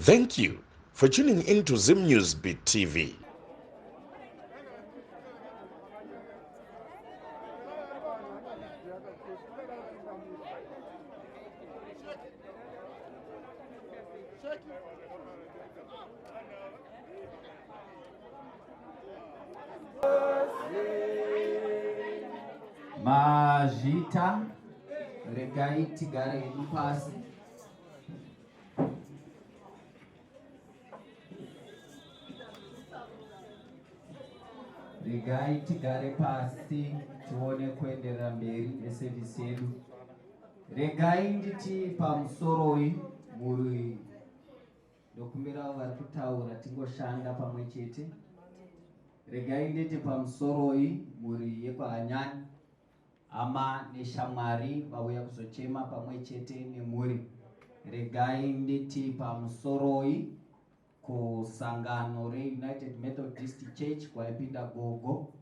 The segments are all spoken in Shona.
Thank you for tuning in to Zim News Beat TV. Majita regai tigare pasi regai tigare pasi tuone kuenderera mberi nesevhisi yedu. Regai nditi pamusoroi muri ndokumbira vari kutaura tingoshanda pamwe chete. Regai nditi pamusoroi muri yekwaanyani ama neshamwari vauya kuzochema pamwe chete nemuri. Regai nditi pamusoroi kusangano reUnited Methodist Church kwaipinda gogo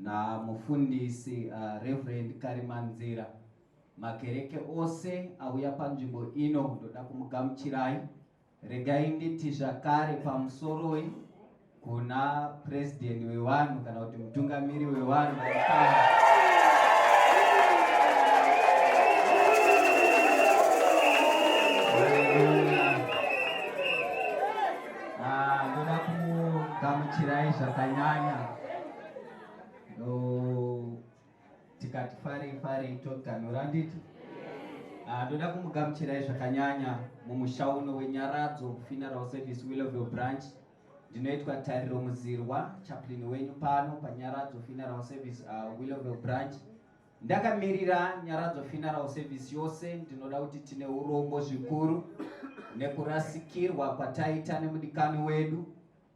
namufundisi Reverend Karimanzira. Makereke ose auya panzvimbo ino ndoda kumugamuchirai. Regai nditi zvakare pamusoroi kuna president wevanhu kana kuti mutungamiri wevanhu ndoda kumugamuchirai zvakanyanya. Tikati farei toganhura nditi. Ndoda kumugamuchirai zvakanyanya mumusha uno wenyaradzo funeral service Willowville branch. Ndinoitwa Tariro Muzirwa, chaplain wenyu pano panyaradzo funeral service Willowville branch. Ndakamirira nyaradzo funeral service yose. Ndinoda kuti tine urombo zvikuru nekurasikirwa kwataita nemudikani wedu.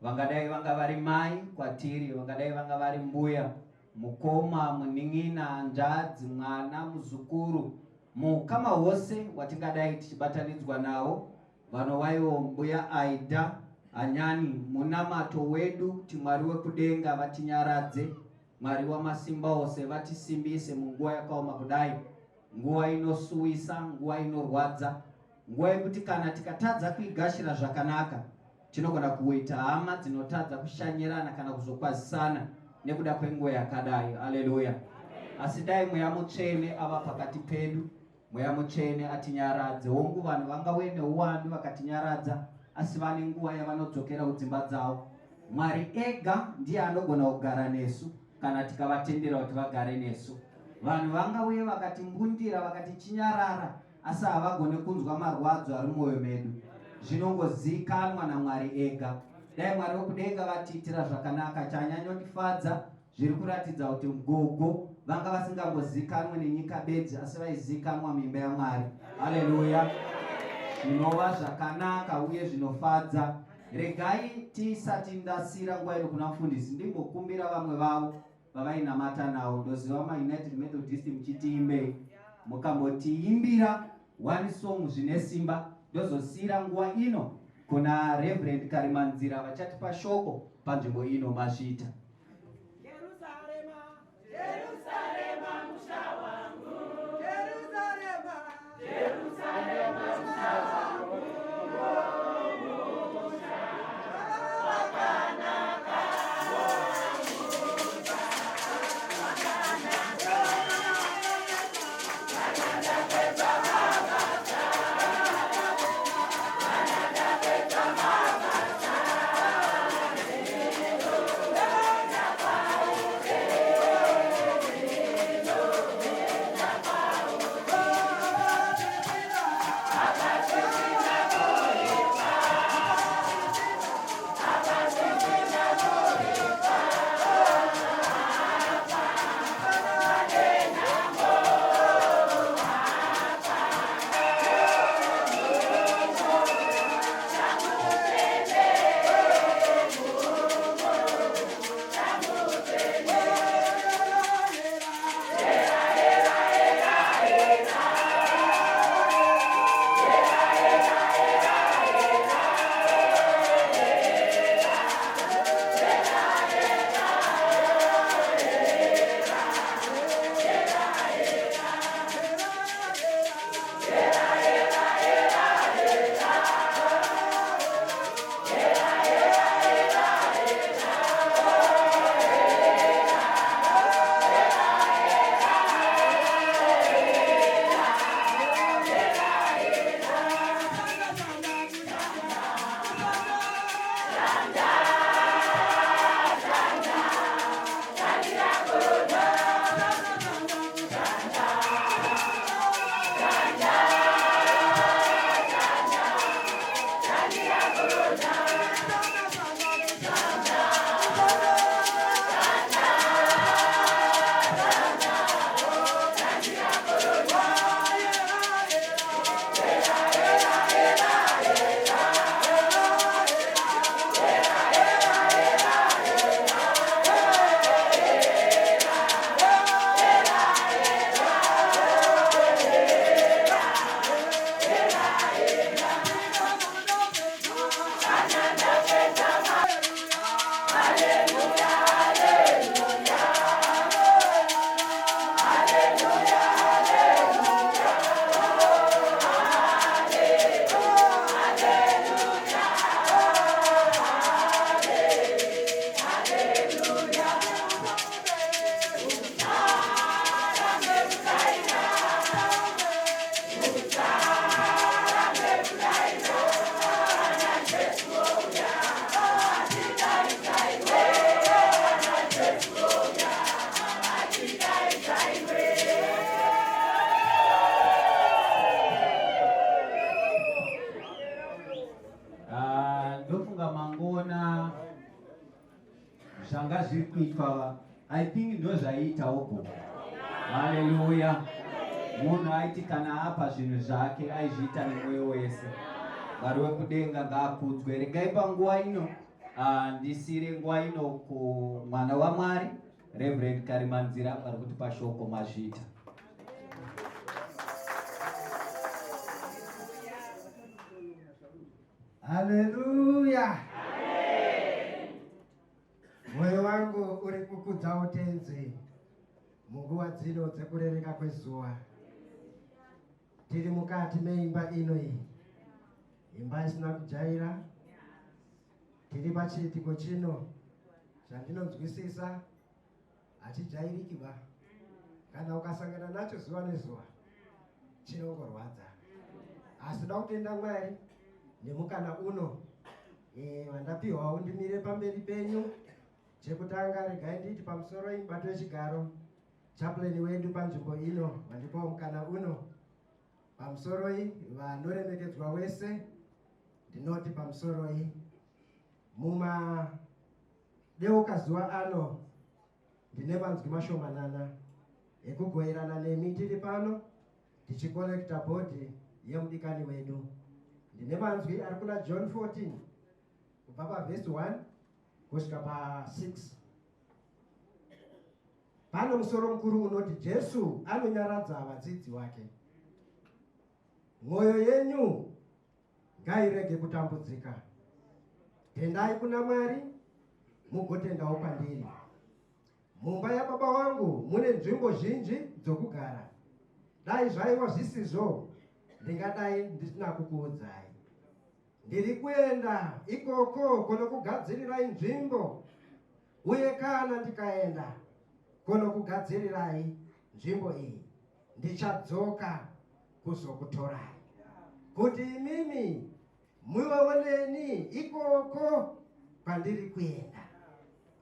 Vangadai vanga vari mai kwatiri, vangadai vanga vari mbuya, mukoma, muning'ina, hanzvadzi, mwana, muzukuru, mukama wose watingadai tichibatanidzwa nawo. Vanovaiwo mbuya Aida, anyani munamato wedu kuti Mwari wekudenga vatinyaradze, Mwari wamasimba ose vatisimbise munguva yakaoma kudai, nguva inosuwisa, nguva inorwadza, nguva yekuti kana tikatadza kuigashira zvakanaka tinogona kuita hama dzinotadza kushanyirana kana kuzokwazisana nekuda kwenguva yakadai. Haleluya. Asi dai mweya mutsvene ava pakati pedu, mweya mutsvene atinyaradze. Hongu vanhu vangauye neuwandu vakatinyaradza, asi vane nguva yavanodzokera kudzimba dzavo. Mwari ega ndiye anogona kugara nesu kana tikavatendera kuti vagare nesu. Vanhu vangauye vakatimbundira vakatichinyarara, asi havagone kunzwa marwadzo ari mumwoyo medu. Zvinongozikanwa naMwari ega. Dai Mwari wekudenga vatiitira zvakanaka, chanyanyondifadza zviri kuratidza kuti gogo vanga vasingambozikanwe nenyika bedzi, asi vaizikanwa muimba yaMwari. Haleluya. Zvinova zvakanaka uye zvinofadza. Regai tisati ndasira nguva ino kuna mufundisi ndimbokumbira vamwe vavo vavainamata navo. Ndoziva maUnited Methodist muchitiimbei, mukambotiimbira one song zvine simba. Ndozosira nguva ino kuna Reverend Karimanzira vachatipa shoko panzvimbo ino. Mazvita. Jerusalem, zvanga zviri kuitwa I think ndo zvaiita uko. Haleluya. Munhu aiti kana apa zvinhu zvake aizviita nemwoyo wese. Mwari wekudenga ngaakudzwe. Regai panguva ino ndisire nguva ino kumwana waMwari Reverend Karimanzira vari kutipa shoko mazvita. Haleluya. Moyo wangu uri kukudza utenzi munguva dzino dzekurereka kwezuva. Tiri mukati meimba ino iyi, imba isina kujaira. Tiri pachiitiko chino chandinonzwisisa hachijairiki ba. Kana ukasangana nacho zuva nezuva chinongorwadza. Asi da kutenda Mwari nemukana uno wandapiwawo ndimire pamberi penyu. Chekutanga regai nditi pamusoro imubato wechigaro chaplain wedu panzvimbo ino wandipawo mukana uno. Pamusoro vanoremekedzwa wese ndinoti pamusoro mumadeuka zuva ano ndine manzwi mashomanana ekugoverana nemi tiri pano tichikolekta bhodhi yemudikani wedu. Ndine manzwi ari kuna John 14 kubva pavhesi 1 kusvika pa6. Pano musoro mukuru unoti Jesu anonyaradza vadzidzi vake. Mwoyo yenyu ngairege kutambudzika. Tendai kuna Mwari mugotendawo kwandiri. Mumba yaBaba vangu mune nzvimbo zhinji dzokugara. Dai zvaiva zvisizvo ndingadai ndisina kukuudzai. Ndiri kuenda ikoko kunokugadzirirai nzvimbo, uye kana ndikaenda kunokugadzirirai nzvimbo iyi ndichadzoka kuzokutorai, kuti imimi muoneni ikoko kwandiri kuenda.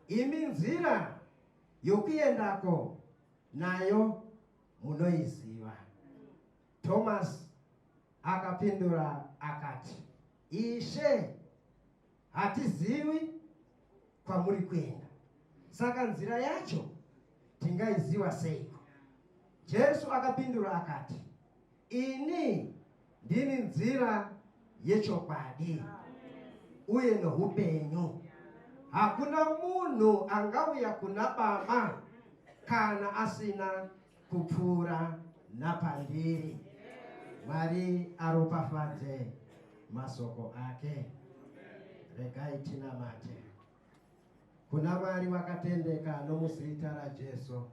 Imi nzira yokuendako nayo munoiziva. Thomas akapindura akati, Ishe, hatizivi kwamuri kuenda, saka nzira yacho tingaiziva seiko? Jesu akapindura akati, ini ndini nzira yechokwadi uye noupenyu. Hakuna munhu angauya kuna Baba kana asina kupfuura napandiri. Mwari aropafadze masoko ake. Regai tinamate. Kuna Mwari vakatendeka nomuzita raJesu,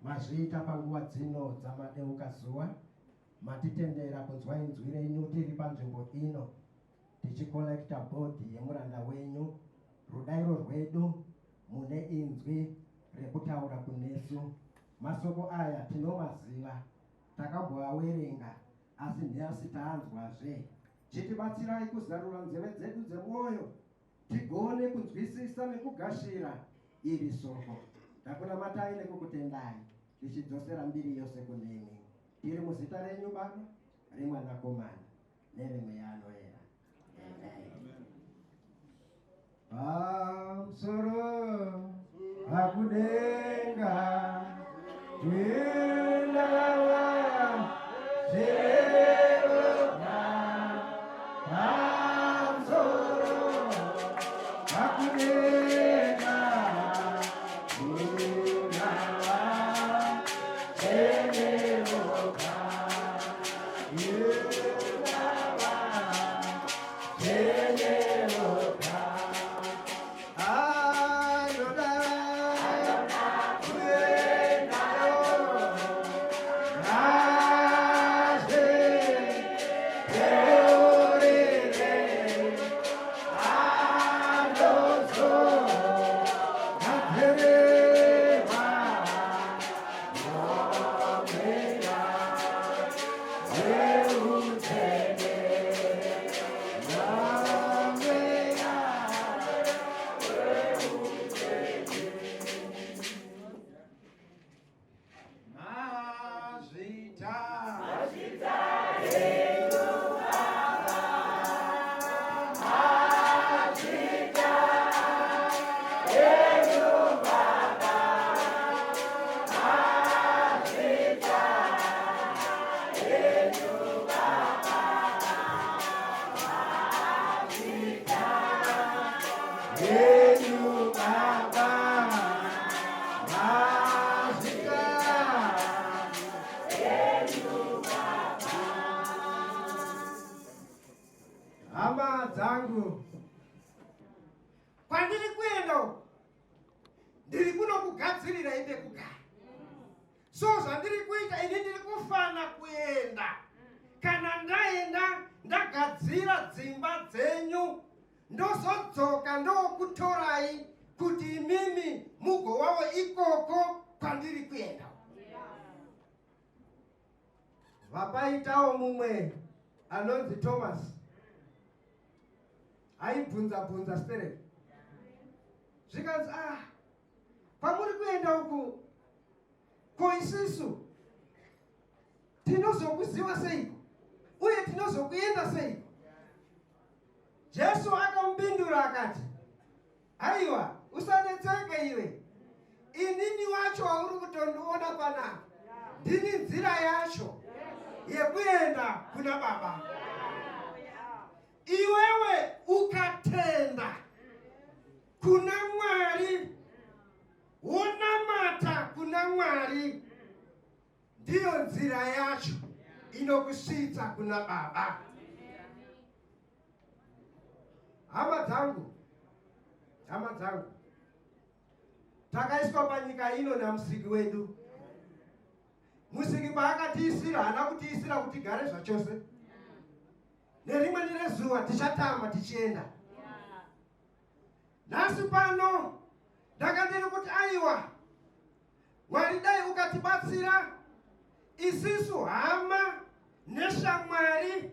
mazviita panguva dzino dzamadeuka zuva, matitendera kunzwa inzwi renyu tiri panzvimbo ino tichikolekta bhodhi yemuranda wenyu. Rudairo rwedu mune inzwi rekutaura kunesu. Masoko aya tinomaziva, takamboawerenga, asi nhasi taanzwazve. Chitibatsirai kuzarura nzeve dzedu dzemwoyo tigone kunzwisisa nekugashira iri soko. Takunamatai nekukutendai tichidzosera mbiri yose kunemi. Tiri muzita renyu Baba, reMwanakomana nereMweya Anoera. Amen. Pamusoro pakudenga twinawa zerona. Pamusoro pakudenga twinawa zerona. Hama dzangu, kwandiri kuenda ndiri kuno kugadzirira inde kugara. So zvandiri kuita ini ndiri kufana kuenda. Kana ndaenda ndagadzira dzimba dzenyu, ndozodzoka ndokutorai kuti mimi mugowawo ikoko kwandiri kuenda. Vapaitawo mumwe anonzi Thomas aibvunza spirit. Zvikanzi kwamuri kuenda uku ko isusu tinozokuziva seiko uye tinozokuenda seiko? Jesu akamupindura akati, aiwa, usanetseke iwe, inini wacho wauri kutondiona panapa ndini nzira yacho yekuenda kuna Baba. Iwewe ukatenda kuna Mwari, wonamata kuna Mwari, ndiyo nzira yacho inokusvitsa kuna Baba. Hama dzangu, takaiswa panyika ino namusiki wedu. Musiki paakatiisira haana kutiisira kuti tigare zvachose. Nerimwe nezuva tichatama tichienda. Nhasi pano ndakandiri kuti aiwa, Mwari dai ukatibatsira isisu hama neshamwari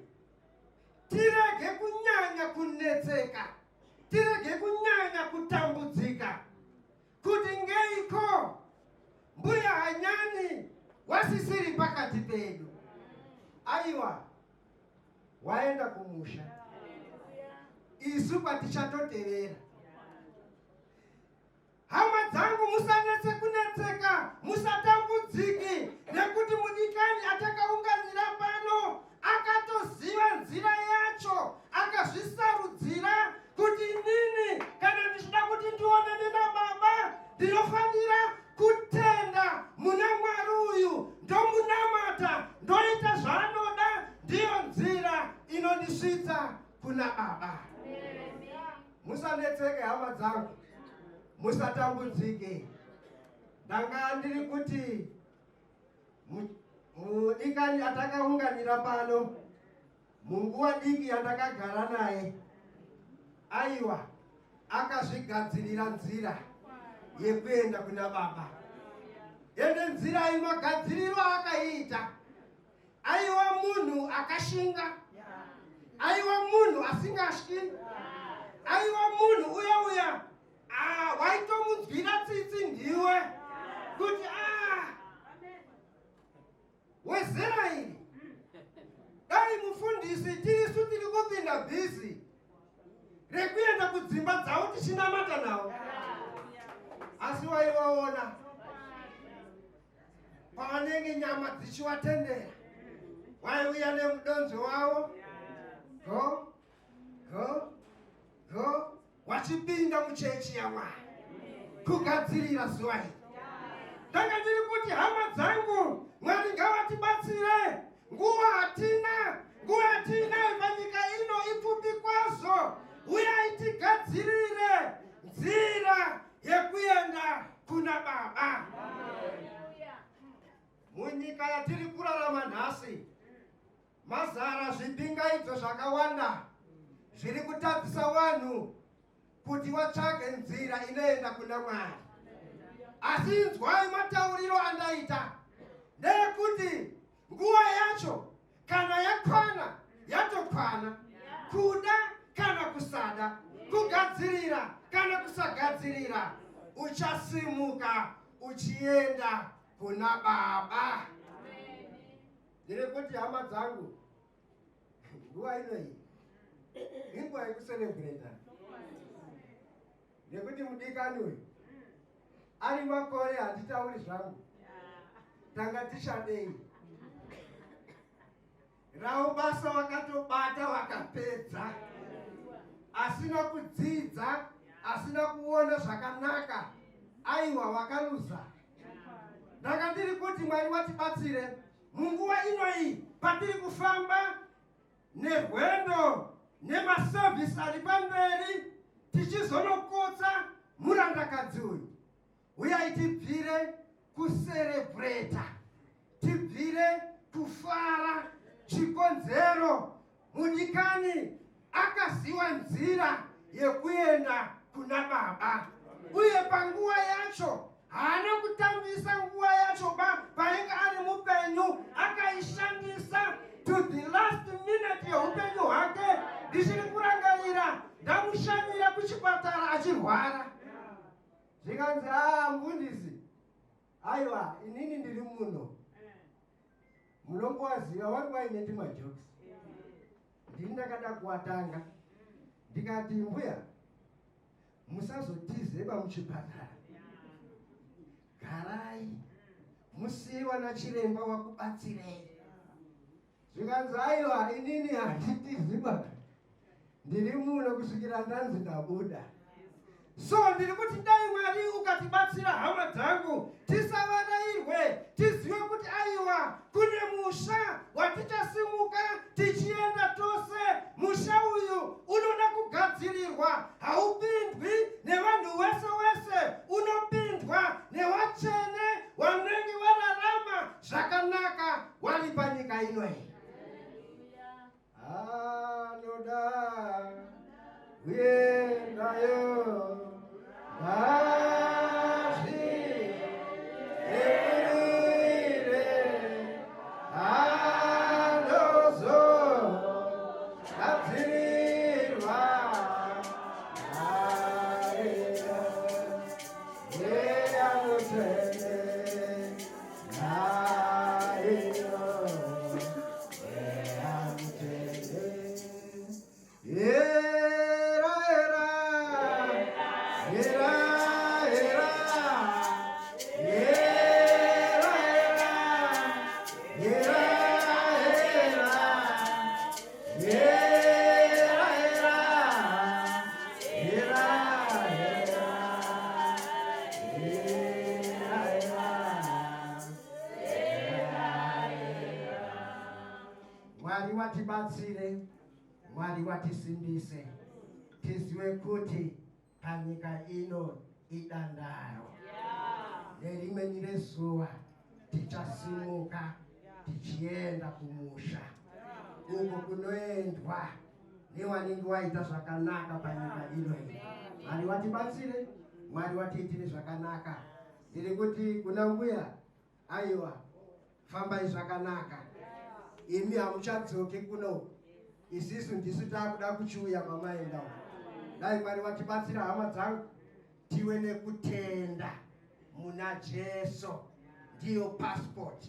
tirege kunyanya kunetseka, tirege kunyanya kutambudzika, kuti ngeiko mbuya hanyani wasisiri pakati pedu. Aiwa, waenda kumusha, isu patichatotevera. Hama dzangu, musanetse kunetseka, musatambudziki, nekuti mudikani atakaunganira pano akatoziva nzira yacho, akazvisarudzira kuti nini kana ndichida kuti ndionane naBaba ndinofanira kutenda muna Mwari uyu, ndomunamata, ndoita zvaanoda, ndiyo nzira inondisvitsa kuna Baba. Musanetseke hama dzangu, musatambudzike. Ndanga ndiri kuti mudikani atakaunganira pano munguva diki yandakagara naye, aiwa, akazvigadzirira nzira yekuenda kuna Baba. Ende nzira inogadzirirwa akaiita. Aiwa munhu akashinga, aiwa munhu asingatyi, aiwa munhu uya waitomunzwira tsitsi ndiwe kuti wezera iri dai mufundisi tirisu tiri kupinda bhizi rekuenda kudzimba dzavo tichinamata nawo. Asi waivaona pavanenge nyama dzichivatendera, waiuya nemudonzo wavo, go wachipinda muchechi yaMwari kugadzirira zuva iri. Ndanga ndiri kuti hama dzangu, Mwari ngavatibatsire. Nguva hatina panyika ino ipfupi kwazvo. Uyai tigadzirire nzira yekuenda kuna Baba. Munyika yatiri kurarama nhasi mazara zvipingaidzo zvakawanda zviri kutadzisa vanhu kuti vatsvage nzira inoenda kuna Mwari. Asi inzwai matauriro andaita, ndeyekuti nguva yacho kana yakwana yatokwana, kuda kana kusada, kugadzirira kana kusagadzirira, uchasimuka uchienda kuna Baba. Ndiri kuti hama dzangu, nguva inoyi inguva yekuserebreta. Nekuti mudikani uyu ari makore handitauri zvangu, tanga tichadei ravo basa wakatobata wakapedza, asina kudzidza, asina kuona zvakanaka, aiwa wakaluza. Ndanga ndiri kuti Mwari watibatsire munguva inoyi patiri kufamba nerwendo nemaservisi ari pamberi tichizonokotsa murandakadzi uyu. Uyai tibvire kuserebreta, tibvire kufara chikonzero. Mudikani akaziva nzira yekuenda kuna Baba, uye panguva yacho haana kutambisa nguva yacho painge ari mupenyu, akaishandisa to the last minute yeupenyu hwake. Ndichiri kurangarira ndamushamira kuchipatara achirwara, zvikanzi mufundisi, aiwa inini ndiri muno, munongowaziva vangu vaineti majokes. Ndini ndakada kuvatanga ndikati, mbuya musazotizeba muchipatara, garai musiyiwa nachiremba wakubatsirei. Zvikanzi aiwa inini handitiziba, ndiri muno kusvikira ndanzi ndabuda. So ndiri kuti dai Mwari ukatibatsira hama dzangu tisavarairwe, tizive kuti aiwa kune musha watichasimuka tichienda tose. Musha uyu unoda kugadzirirwa, haupindwi nevanhu wese wese, unopindwa nevatsvene vanenge vararama zvakanaka vari panyika inoi. Anoda kuendayo Mwari watibatsire, Mwari watisimbise, tizive kuti panyika ino idandaro. Nerimweni rezuva tichasimuka tichienda kumusha, uko kunoendwa nevanenge vaita zvakanaka panyika ino. Mwari watibatsire, Mwari watiitire zvakanaka. Ndiri kuti kuna mbuya, aiwa fambai zvakanaka, imi hamuchadzoke kuno, isisu ndisu takuda kuchiuya kwamaenda. Dai Mwari watibatsira hama dzangu, tive nekutenda muna Jesu, ndiyo passport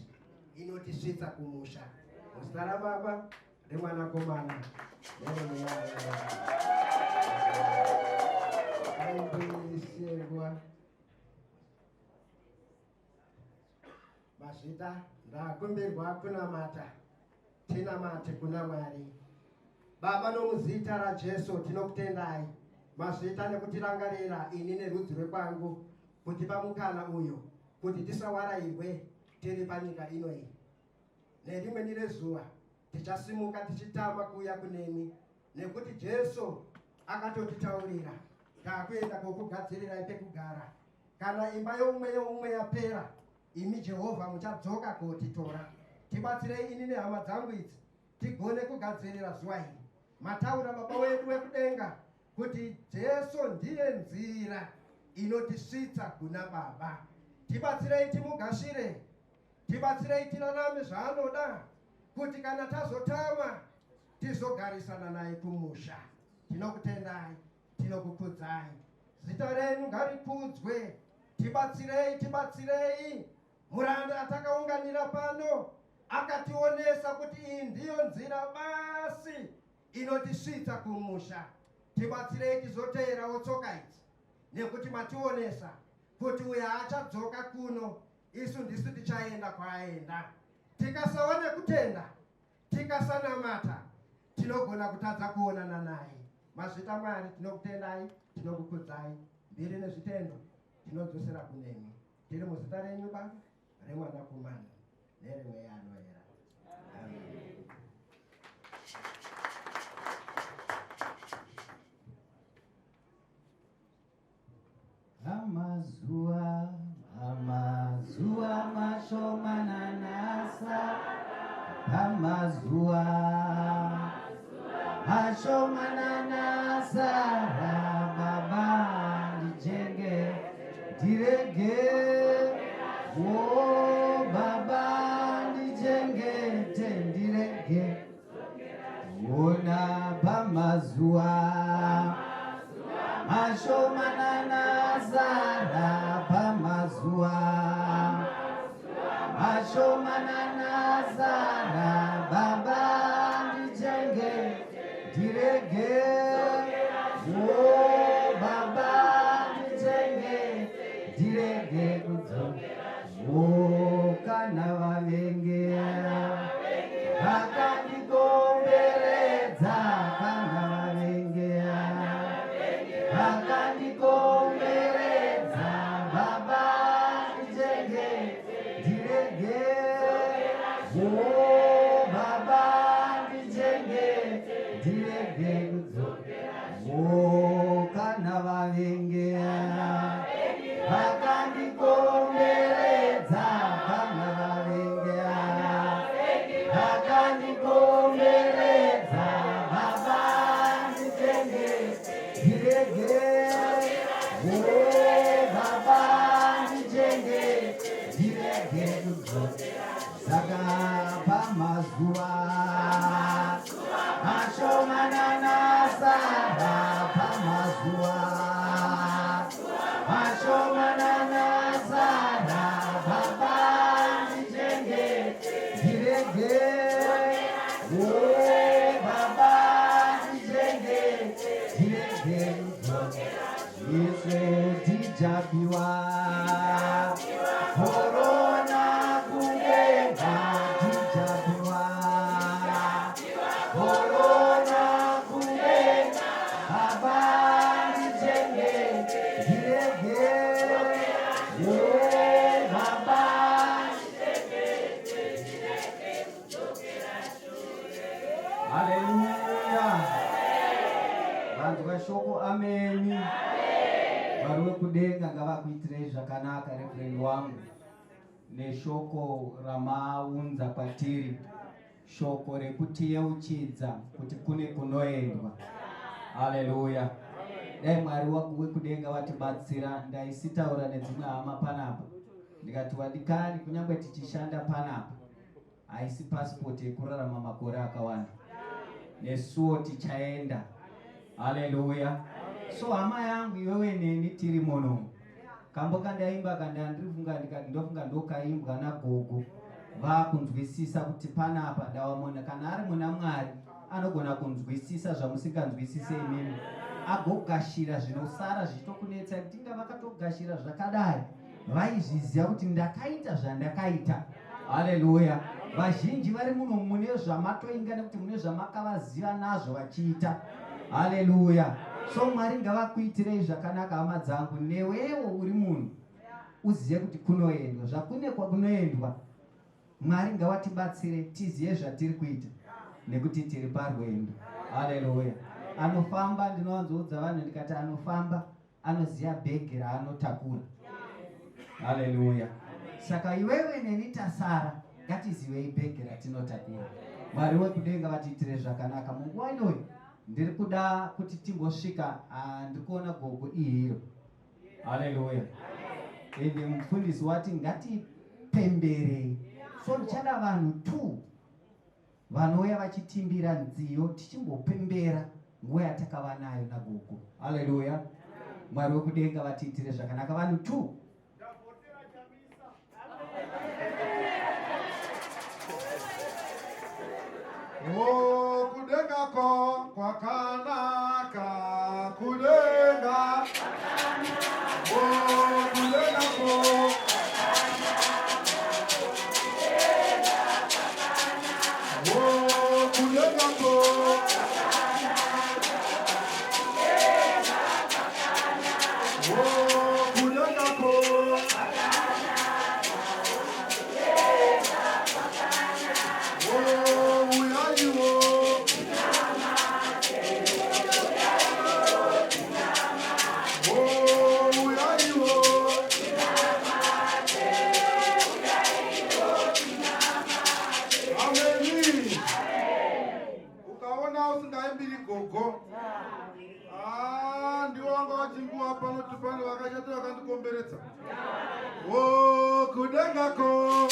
inotisvitsa kumusha. Muzita raBaba neMwanakomana neMweya. Mazvita ndakumbirwa kunamata, tinamate kuna Mwari. Baba, nomuzita raJesu tinokutendai. Mazvita nekutirangarira ini nerudzi rwekwangu kuti pamukana uyu kuti tisawarairwe tiri panyika ino iyi. Nerimweni rezuva tichasimuka tichitama kuuya kunemi, nekuti Jesu akatotitaurira takuenda kokugadzirirai pekugara. Kana imba youmwe yapera, imi Jehovha muchadzoka kotitora. Tibatsirei ini nehama dzangu idzi tigone kugadzirira zuva iri. Mataura Baba wedu wekudenga kuti Jesu ndiye nzira inotisvitsa kuna Baba. Tibatsirei timugashire, tibatsirei tirarame zvaanoda, kuti kana tazotama tizogarisana naye kumusha. Tinokutendai, tinokukudzai, zita renyu ngarikudzwe. Tibatsirei. Muranda atakaunganira pano akationesa kuti iyi ndiyo nzira basi inotisvitsa kumusha. Tibatsirei tizoteerawo tsoka idzi, nekuti mationesa kuti uyo achadzoka kuno, isu ndisu tichaenda kwaaenda. Tikasawa nekutenda, tikasanamata, tinogona kutadza kuonana naye. Mazvita Mwari tinokutendai, tinokukudzai, mbiri nezvitendo tinodzosera kunemi. Tiri muzita renyu Baba, reMwanakomana nereMweya anoyera. Amen. pamazuva ashomanana Sara baba ndijenge ndirege oh baba ndijengete ndirege ona pamazuva ashomanana Sara pamazuva ashomanana Sara baba ndijenge ndirege oh baba ndijenge ndirege oh kana vavengera vakandikomberedza kana vavengera vakandikomberedza baba ndijenge ndirege oh baba ndijenge ndirege oh kana vavengera vakandikomberedza kana vavengera vakandikomberedza baba ndijenge ndirege oh baba ndijenge ndirege saka pamazuva ashomanana Sara pamazuva ashomanana Sara baba ndijenge ndirege oh baba ndijenge ndirege Yesu tijabiwa korona kudenga tijabiwa korona kudenga baba ndijenge ndirege oh baba haleluya vantu vashoko ameni vari wekudenga ngavakuitirei zvakanaka reverend wangu neshoko ramaunza kwatiri shoko rekutiyeuchidza kuti kune kunoendwa haleluya dai mwari wekudenga vatibatsira ndaisitaura nedzimwe hama panapa ndikati wadikani kunyange tichishanda panapa haisi pasipoti yekurarama makore akawanda nesuwo tichaenda haleluya so hama yangu iwewe neni tiri muno kambo kandaimba kandandirifunga ndikati ndofunga ndokaimbwa nagogo vakunzwisisa kuti panapa ndawamona kana ari muna mwari anogona kunzwisisa zvamusinganzwisise imimi agogashira zvinosara zvichitokunetsa kuti inga vakatogashira zvakadai vaizviziva kuti ndakaita zvandakaita haleluya vazhinji vari muno mune zvamatoinga nekuti mune zvamakavaziva nazvo vachiita haleluya so mwari ngavakuitirei zvakanaka hama dzangu newewo uri munhu uzive kuti kunoendwa zvakune kwakunoendwa mwari ngavatibatsire tizive zvatiri kuita nekuti tiri parwendo haleluya anofamba ndinowanzoudza vanhu ndikati anofamba anoziva bhegi raanotakura haleluya saka iwewe neni tasara ngatizivei bhegi ratinotakura mwari wekudenga vatiitire zvakanaka munguva inoyi ndiri kuda kuti timbosvika ndiri kuona gogo ihiro haleluya ende mufundisi wati ngatipemberei so ndichada vanhu 2 vanouya vachitimbira nziyo tichimbopembera nguva yatakava nayo nagogo haleluya mwari wekudenga vatiitire zvakanaka vanhu 2 Oh, kudengako kwakanaka kudenga oh kudengako oh kudengako oh kudengako Hallelujah. biri gogo. Ndiwo wanga wachingua pano tupano wakashatu wakandikomberedza. Oh, kudengako.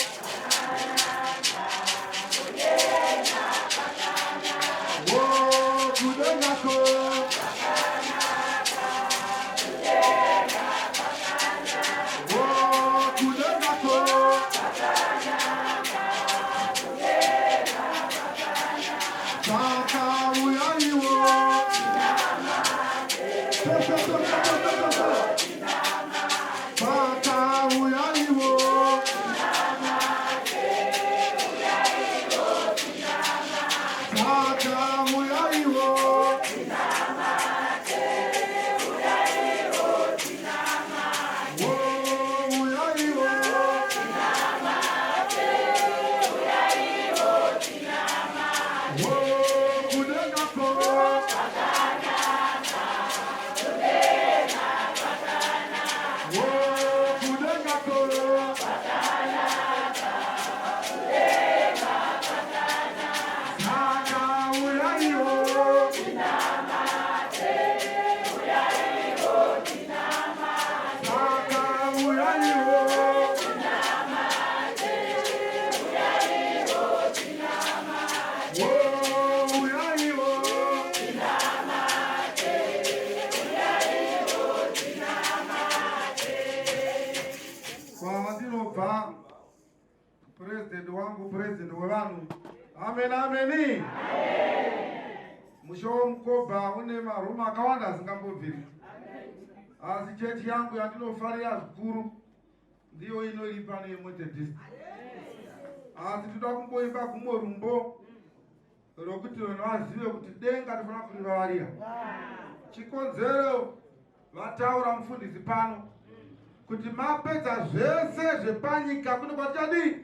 Oh, kudengako. President wevanu. Amen, amen. Musho mkoba une maruma akawanda zingambobviri. Asi chechi yangu yandinofarira zvikuru ndiyo inoipa neMethodist. Asi toda kumboimba kumorumbo rokuti vanhu vazive kuti denga rinofana kurivavarira. Chikonzero vataura mufundisi pano kuti mapedza zvese zvepanyika kunokwatichadi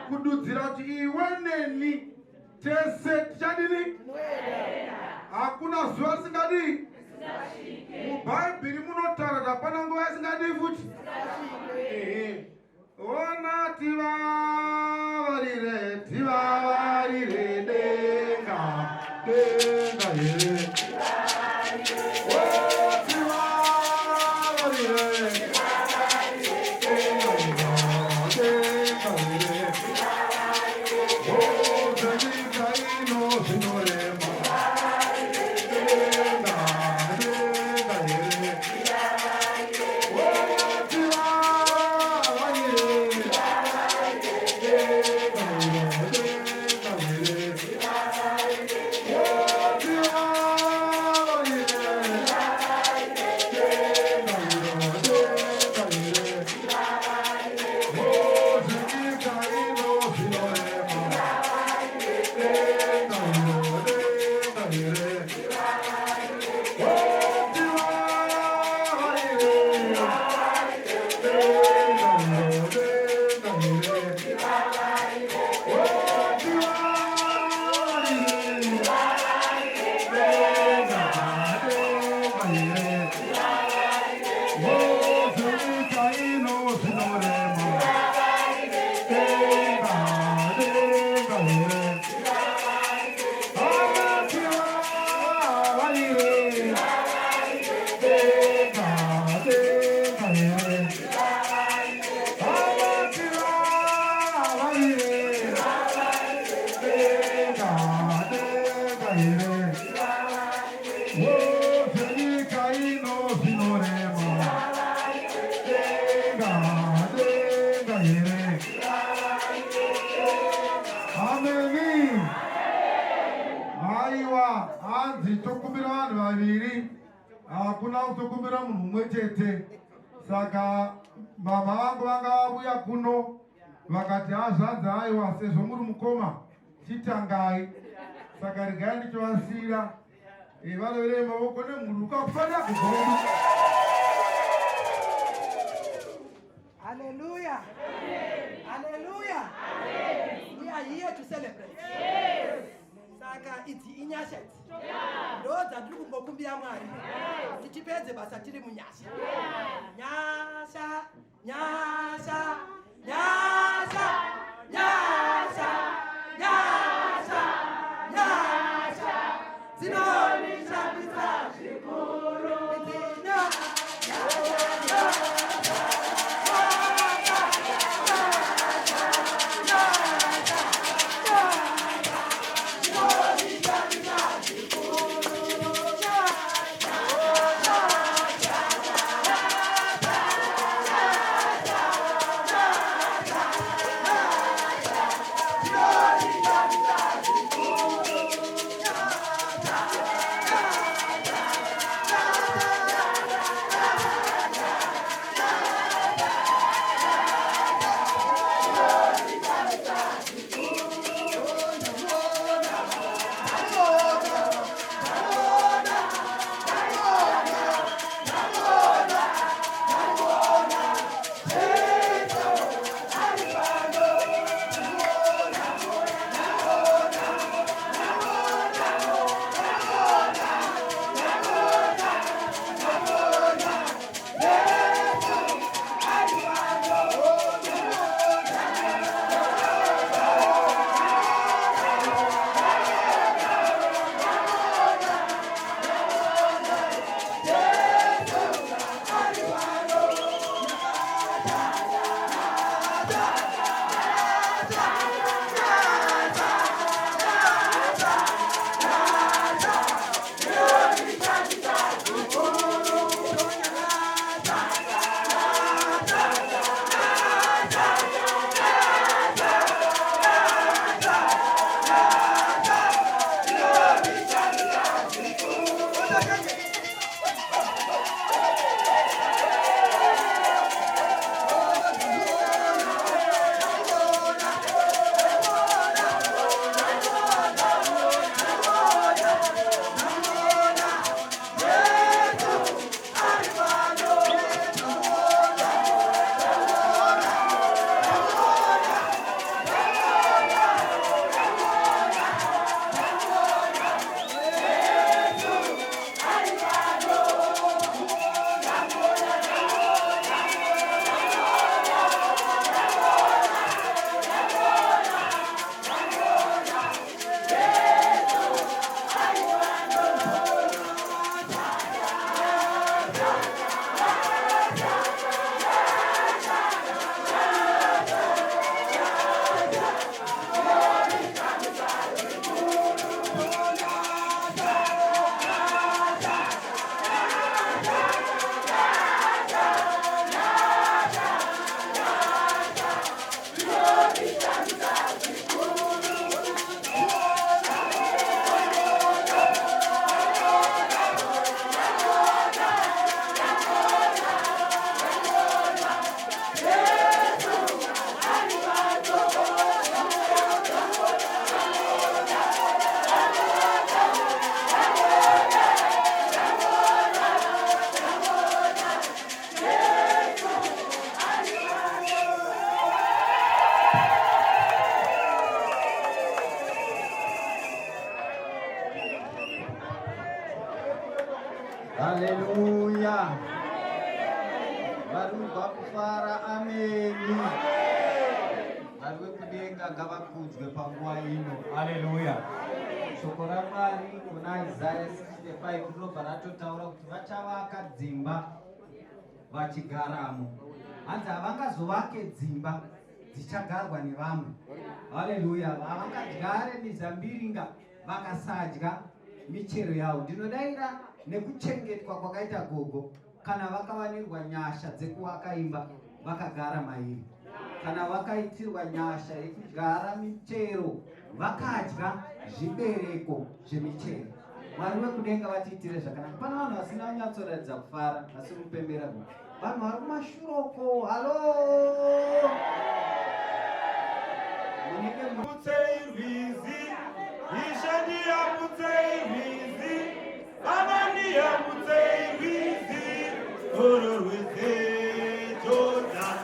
kududzira kuti iwe neni tese tichadini hakuna zuva risingadi. Mubhaibheri munotaura kuti hapana nguva isingadi futi. Ona tivavarire denga here. Saka mama vangu vangauya kuno vakati hazvanza aiwa sezvo muri mukoma chitangai. Saka regai ndichovasira varovere mavoko nemhuruka kufanira kugomu. Hallelujah. Hallelujah. We are here to celebrate. Saka it's inyashet. Ndoza tiri kungokumbira Mwari. Tichipedze basa tiri munyasha. Nyasha, nyasha, nyasha, nyasha, nyasha. Mwari wekudenga ngavakudzwe panguva ino. Haleluya. Shoko raMwari kuna Isaiah 65 rinobva ratotaura kuti vachavaka dzimba vachigaramo. Hanzi havangazovake dzimba dzichagarwa nevamwe. Haleluya. Havangadyare mizambiringa vakasadya michero yavo. Ndinodaira nekuchengetwa kwakaita gogo kana vakawanirwa nyasha dzekuvaka imba vakagara mairi, kana vakaitirwa nyasha yekudyara michero vakadya zvibereko zvemichero. Mwari wekudenga vatiitire zvakanaka. Pana vanhu vasina kunyatsoratidza kufara asi kupembera Mungu. Vanhu vari kumashuroko. Halo, munenge Mutseirwizi, ishandia mutseirwizi, amandia mutseirwizi, ororweze Jordan.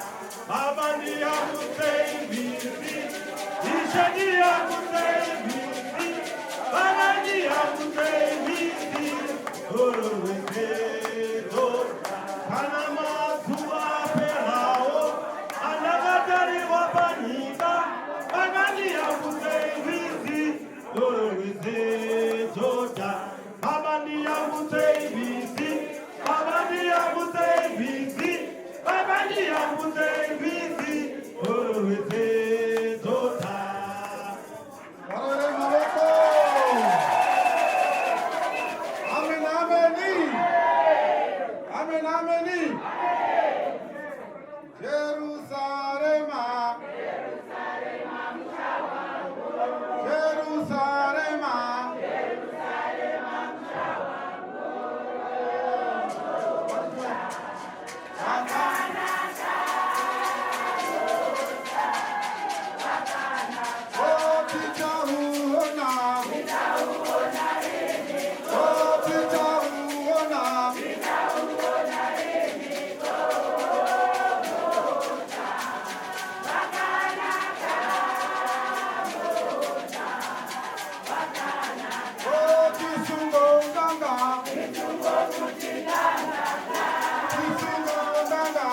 Amandia mutseirwizi, ishandia mutseirwizi, amandia mutseirwizi, ororweze Jordan. Kana mazuva aperawo, anakatarirwa panyika, amandia mutseirwizi, ororweze Jordan. Amandia mutseirwizi, amandia mutseirwizi, amandia mutseirwizi, ororweze Jordan. Varore mavoko. Amen, ameni. Amen, ameni. Jerusalema. Jerusalema. Oh, titahuona. Oh, titahuona. Oh, kisungonganga. Kisungonganga.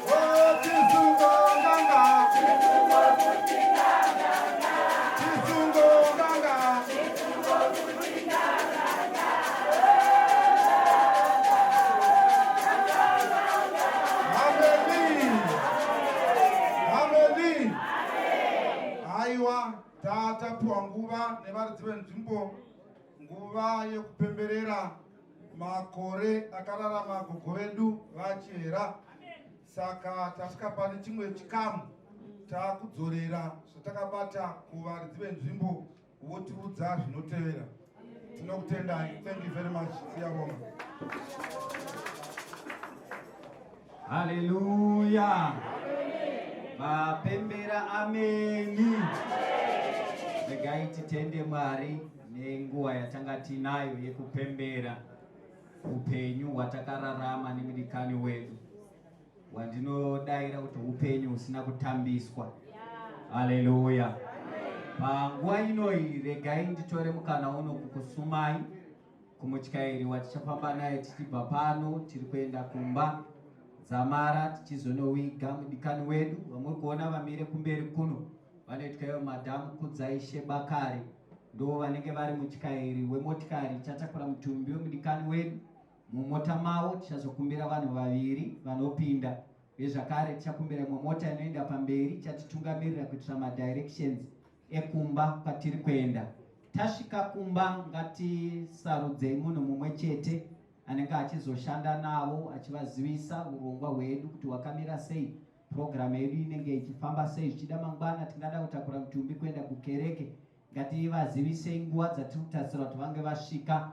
Oh, kisungonganga. Kisungonganga. Amen. Amen. Aiwa, tatapuwa nguva nevaridzi venzvimbo, nguva yekupemberera makore akararama gogo vedu vachera. Saka tasvika pane chimwe chikamu takudzorera zvatakabata kuvaridzi venzvimbo votiudza zvinotevera. Tinokutendai. Thank you very much. Siyabonga. Haleluya. Vapembera ameni. Regai titende Mwari nenguva yatanga tinayo yekupembera upenyu hwatakararama nemudikani wedu, wandinodaira kuti upenyu husina kutambiswa. Haleluya. Panguva inoyi regai nditore mukana uno kukusumai kumutyairi watichafamba naye tichibva pano tiri kuenda kumba Zamara tichizonowiga mudikani wedu. Vamuri kuona vamire kumberi kuno vanoitwa Madhamu Kudzaishe Bakare, ndo vanenge vari mutyairi wemotikari ichatakura mutumbi wemudikani wedu. Mumota mavo tichazokumbira vanhu vaviri vanopinda, vezvakare tichakumbira mota inoenda pamberi chatitungamirira kuitira madirections ekumba kwatiri kuenda. Tasvika kumba ngatisarudzei munhu mumwe chete anenge achizoshanda navo achivazivisa urongwa hwedu kuti hwakamira sei, programu yedu inenge ichifamba sei. Zvichida mangwana tingada kutakura mutumbi kuenda kukereke, ngativazivisei nguva dzatiri kutarisira kuti vange vasvika.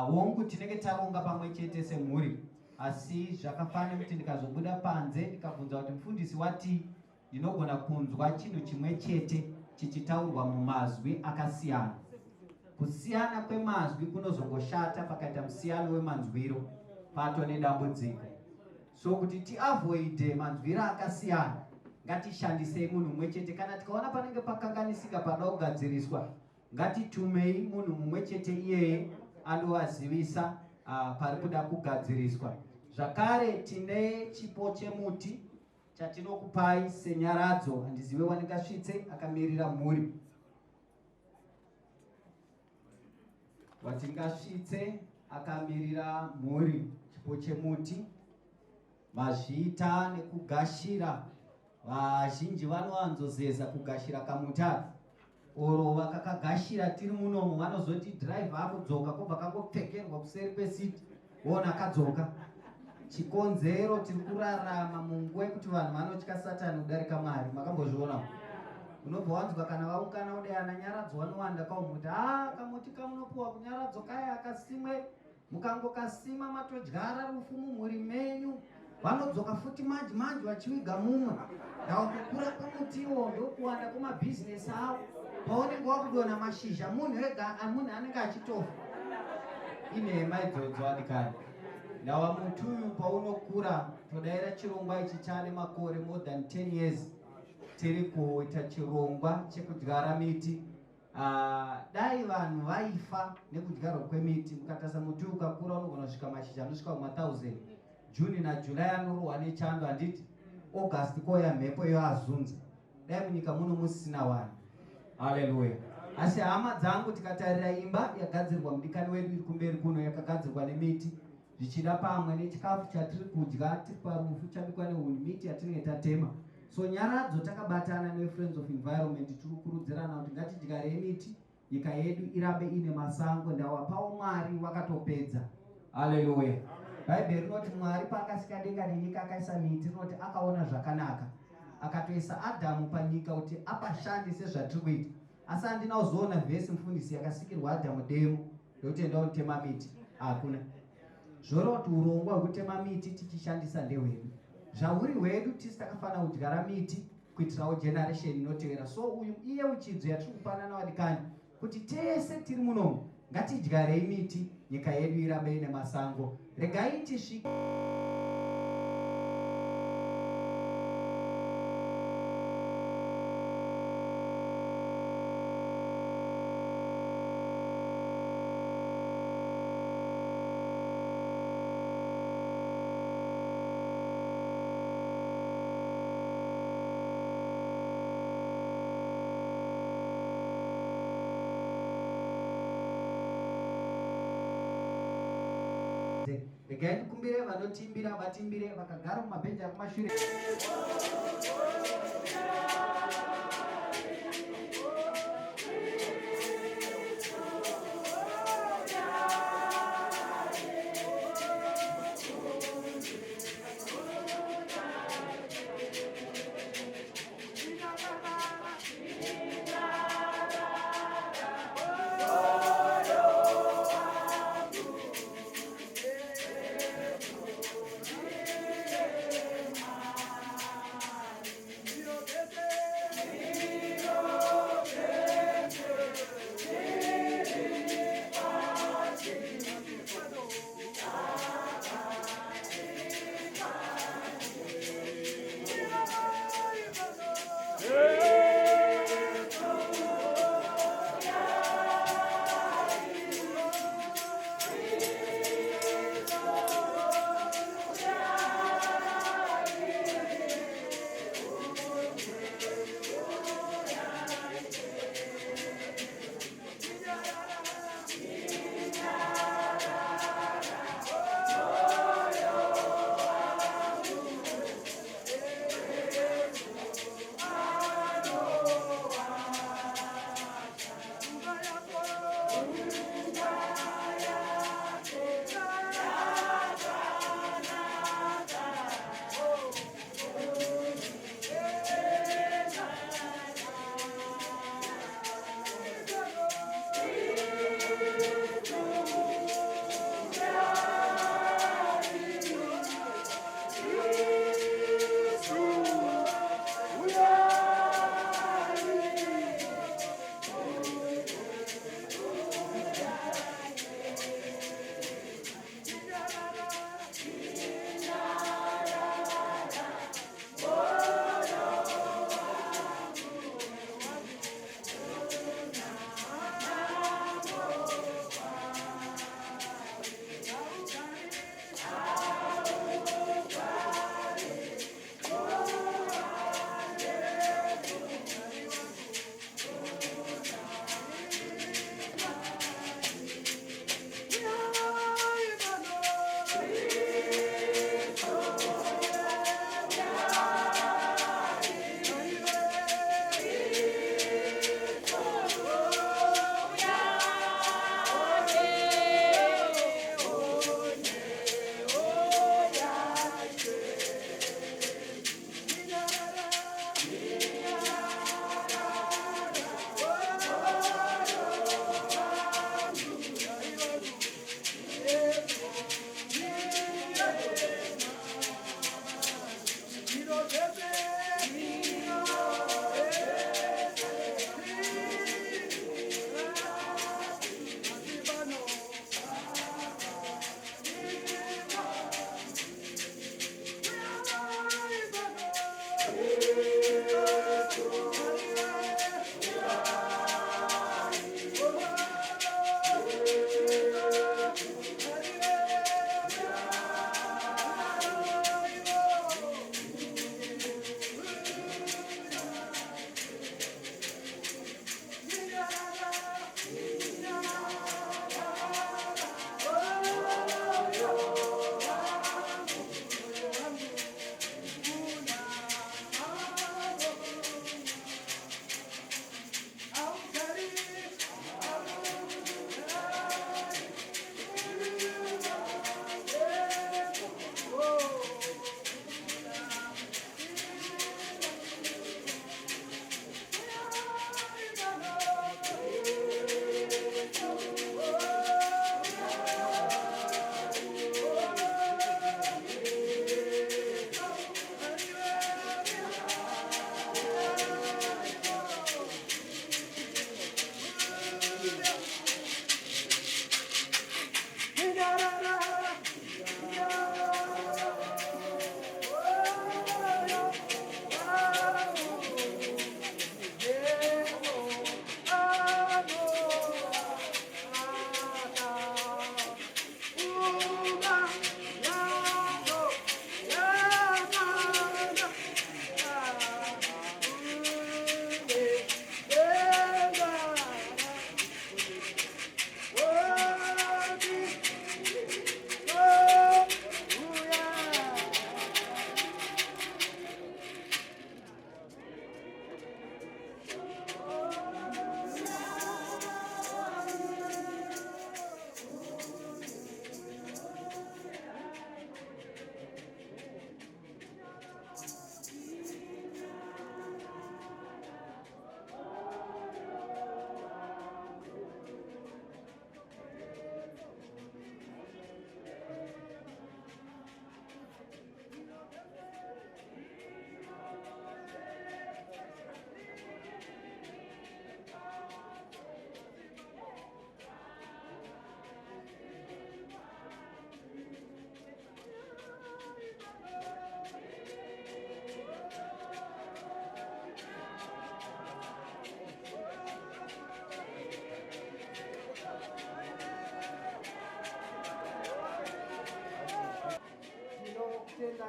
Hongu tinenge taronga pamwe chete semhuri, asi zvakafanira kuti ndikazobuda panze ndikabvunza kuti mufundisi wati ndinogona kunzwa chinhu chimwe chete chichitaurwa mumazwi akasiyana. Kusiyana kwemazwi kunozongoshata pakaita musiyano wemanzwiro pato nedambudziko. So kuti tiavoide manzwiro akasiyana, ngatishandisei munhu mumwe chete. Kana tikaona panenge pakanganisika pada kugadziriswa, ngatitumei munhu mumwe chete iyeye andovazivisa pari kuda kugadziriswa. Zvakare tine chipo chemuti chatinokupai senyaradzo. Handizive waningasvitse akamirira mhuri. Watingasvitse akamirira mhuri, chipo chemuti. Mazvita nekugashira. Vazhinji vanowanzozeza kugashira kamutaka. Oro vakakagashira tiri munomo vanozoti drive akudzoka kobva kangopfekerwa kuseri kwesiti wona akadzoka. Chikonzero tiri kurarama mungwe kuti vanhu vanotya Satani kudarika Mwari. Makambozviona? Unobva wanzwa kana vaungana udayana nyaradzo vanowanda kaumuti kamuti kamunopuwa kunyaradzo kaya akasimwe mukangokasima matodyara rufu mumhuri menyu. Vanodzoka futi manje vachiviga mumwe. Ndakukura kwemutiwo ndokuwanda kwemabhizinesi avo. Paunenge wakudona mashizha munhu ega anenge achitofa. Inhema idzodzo adikani. Ndawa muti uyu paunokura todaira chirongwa ichi chane makore more than 10 years. Tiri kuita chirongwa chekudyara miti. Dai vanhu vaifa nekudyarwa kwemiti, mukatasa muti ukakura unogona kusvika mashizha anosvika kuma1000. Juni na Julai anorohwa nechando, handiti August koya mhepo iyo azunza. Dai munyika muno musina vanhu. Haleluya. Asi hama dzangu tikatarira imba yagadzirwa mudikani wedu iri kumberi kuno yakagadzirwa nemiti. Zvichida pamwe nechikafu chatiri kudya tiri parufu chabikwa nehuni, miti yatinenge tatema. So nyaradzo takabatana neFriends of Environment tiri kukurudzirana kuti ngatidyarei miti, nyika yedu irambe ine masango. Ndawapawo Mwari wakatopedza. Haleluya. Bhaibheri rinoti Mwari paakasika denga nenyika akaisa miti, rinoti akaona zvakanaka. Akatoisa Adhamu panyika kuti apashandise zvatiri kuita. Asi handina kuzoona vhesi mufundisi yakasikirwa Adhamu demo ndokuti enda unotema miti. Hakuna. Zvoreva kuti urongwa hwekutema miti tichishandisa ndehwedu. Zvauri hwedu tisi takafanira kudyara miti kuitirawo generation inotevera. So uyu iye uchidzo yatiri kupanana vadikani kuti tese tiri munomu ngatidyarei miti, nyika yedu irambe ine masango. Regai tisvike regai ndikumbire vanotimbira vatimbire vakagara mumabhenji akumashure.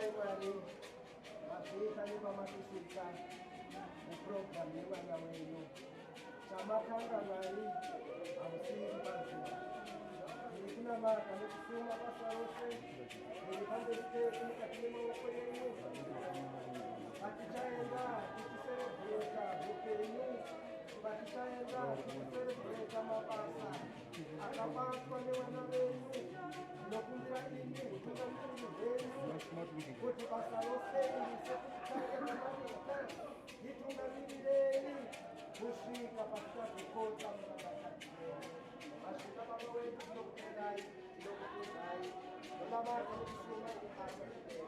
Pai Mwari, mapita nepamatusika muprogramu yevana wenyu. Chamakanga Mwari, hamusiri pazuva. Ndiri kunamata nekusuma basa rose, ndiri pamberi penyu mukati memaoko yenyu. Patichaenda tichiserebreta upenyu, patichaenda tichiserebreta mabasa akabatwa nevana venyu. Ndinokumbira imi utungamiriri hwenyu kuti basa rose iri sekutichaendamarika ritungamirirei kusvika patichazokota mukabasa enyu. Masvika baba wedu tinokutengai, tinokukuzai, nonamata nekusuma kubasa kwenyu.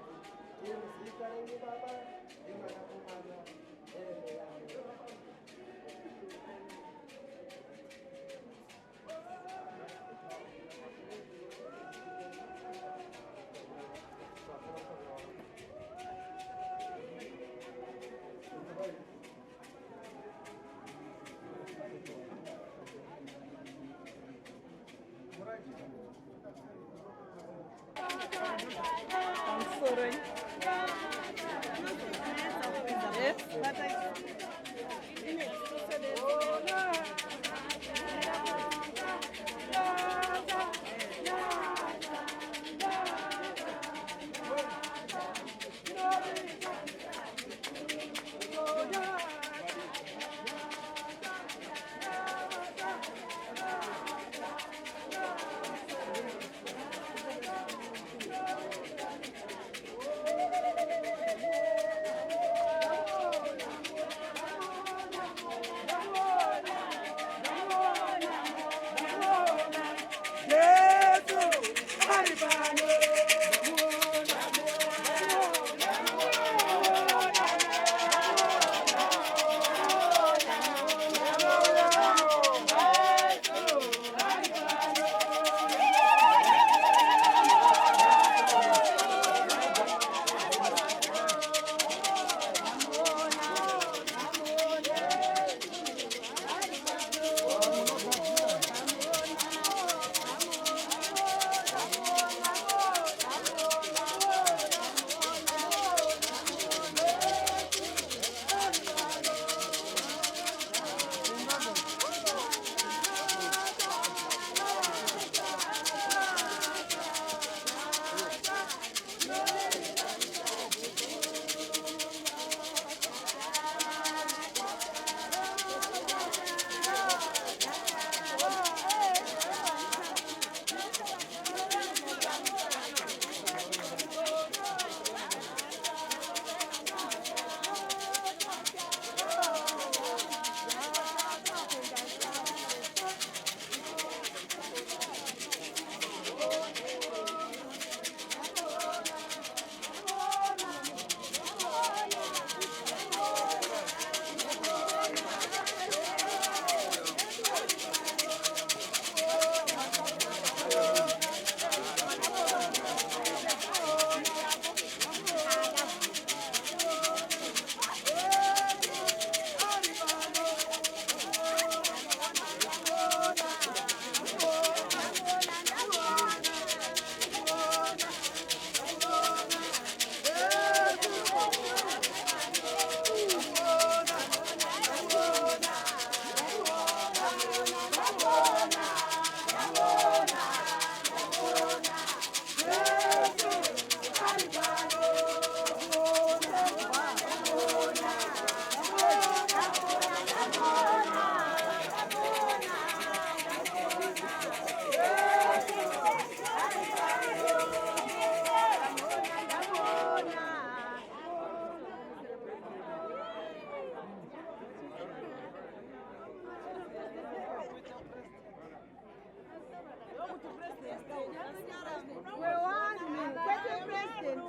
Tiri muzita renyu baba, nemwanakomana neremweya mweya. I'm sorry. Yes, but I...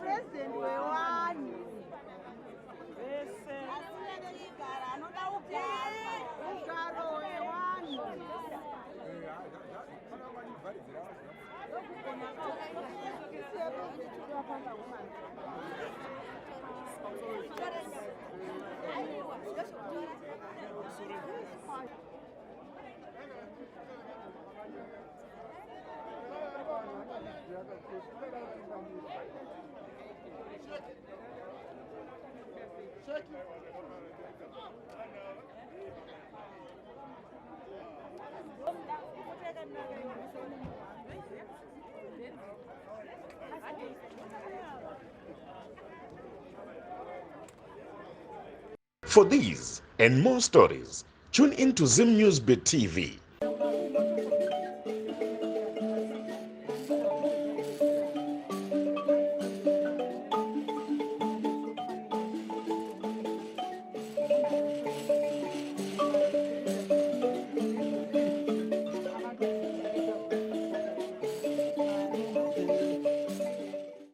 President, we won. For these and more stories, tune in to Zim News Bit TV